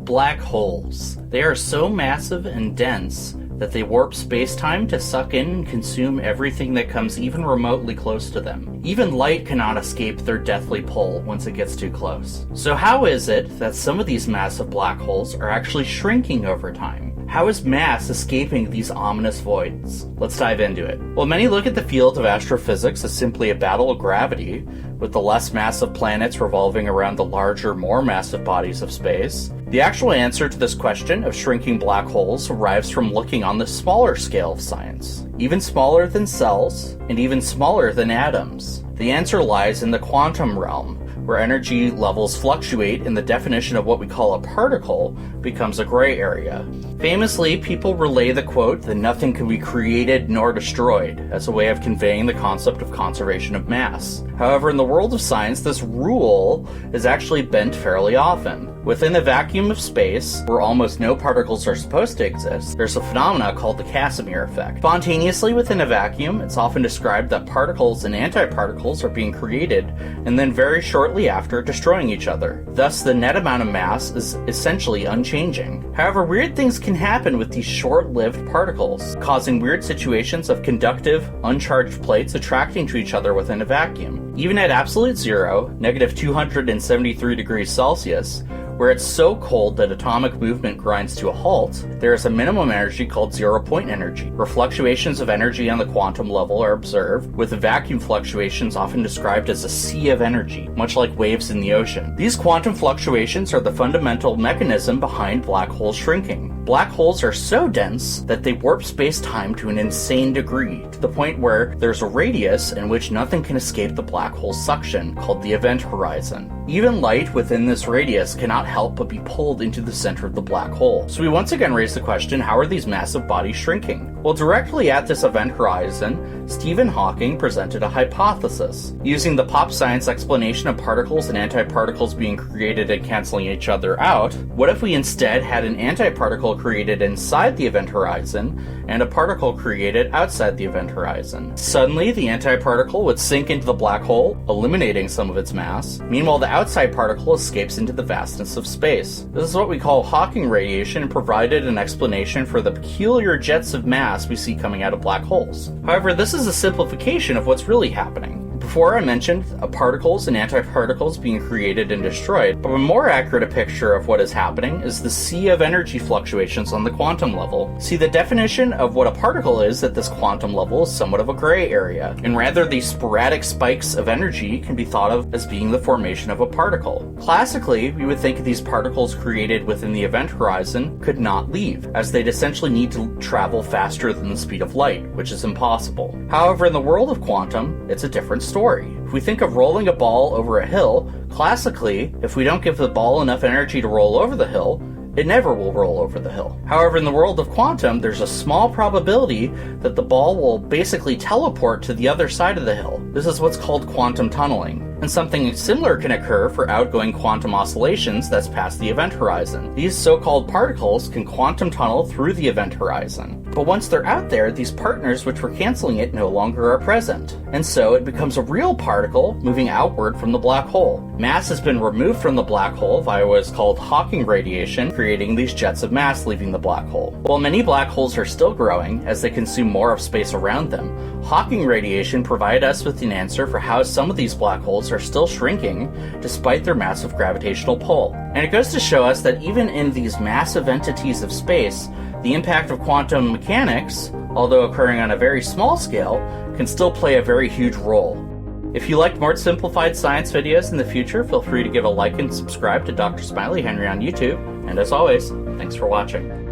black holes. They are so massive and dense that they warp space-time to suck in and consume everything that comes even remotely close to them. Even light cannot escape their deathly pull once it gets too close. So how is it that some of these massive black holes are actually shrinking over time? How is mass escaping these ominous voids? Let's dive into it. Well, many look at the field of astrophysics as simply a battle of gravity, with the less massive planets revolving around the larger, more massive bodies of space. The actual answer to this question of shrinking black holes arrives from looking on the smaller scale of science, even smaller than cells, and even smaller than atoms. The answer lies in the quantum realm, where energy levels fluctuate and the definition of what we call a particle becomes a gray area. Famously, people relay the quote that nothing can be created nor destroyed as a way of conveying the concept of conservation of mass. However, in the world of science, this rule is actually bent fairly often. Within the vacuum of space, where almost no particles are supposed to exist, there's a phenomena called the Casimir effect. Spontaneously within a vacuum, it's often described that particles and antiparticles are being created and then very shortly after destroying each other. Thus, the net amount of mass is essentially unchanging. However, weird things can happen with these short-lived particles, causing weird situations of conductive, uncharged plates attracting to each other within a vacuum. Even at absolute zero, negative 273 degrees Celsius, where it's so cold that atomic movement grinds to a halt, there is a minimum energy called zero-point energy, where fluctuations of energy on the quantum level are observed, with vacuum fluctuations often described as a sea of energy, much like waves in the ocean. These quantum fluctuations are the fundamental mechanism behind black hole shrinking. Black holes are so dense that they warp space-time to an insane degree, to the point where there's a radius in which nothing can escape the black hole's suction, called the event horizon. Even light within this radius cannot help but be pulled into the center of the black hole. So we once again raise the question, how are these massive bodies shrinking? Well, directly at this event horizon, Stephen Hawking presented a hypothesis. Using the pop science explanation of particles and antiparticles being created and canceling each other out, what if we instead had an antiparticle created inside the event horizon and a particle created outside the event horizon? Suddenly, the antiparticle would sink into the black hole, eliminating some of its mass. Meanwhile, the outside particle escapes into the vastness of space. This is what we call Hawking radiation and provided an explanation for the peculiar jets of mass we see coming out of black holes. However, this is a simplification of what's really happening. Before I mentioned particles and antiparticles being created and destroyed, but a more accurate picture of what is happening is the sea of energy fluctuations on the quantum level. See, the definition of what a particle is at this quantum level is somewhat of a gray area, and rather these sporadic spikes of energy can be thought of as being the formation of a particle. Classically, we would think of these particles created within the event horizon could not leave, as they'd essentially need to travel faster than the speed of light, which is impossible. However, in the world of quantum, it's a different story. If we think of rolling a ball over a hill, classically, if we don't give the ball enough energy to roll over the hill, it never will roll over the hill. However, in the world of quantum, there's a small probability that the ball will basically teleport to the other side of the hill. This is what's called quantum tunneling. And something similar can occur for outgoing quantum oscillations that's past the event horizon. These so-called particles can quantum tunnel through the event horizon. But once they're out there, these partners which were canceling it no longer are present. And so it becomes a real particle moving outward from the black hole. Mass has been removed from the black hole via what is called Hawking radiation, creating these jets of mass leaving the black hole. While many black holes are still growing as they consume more of space around them, Hawking radiation provided us with an answer for how some of these black holes are still shrinking despite their massive gravitational pull. And it goes to show us that even in these massive entities of space, the impact of quantum mechanics, although occurring on a very small scale, can still play a very huge role. If you liked more simplified science videos in the future, feel free to give a like and subscribe to Dr. Smiley Henry on YouTube. And as always, thanks for watching.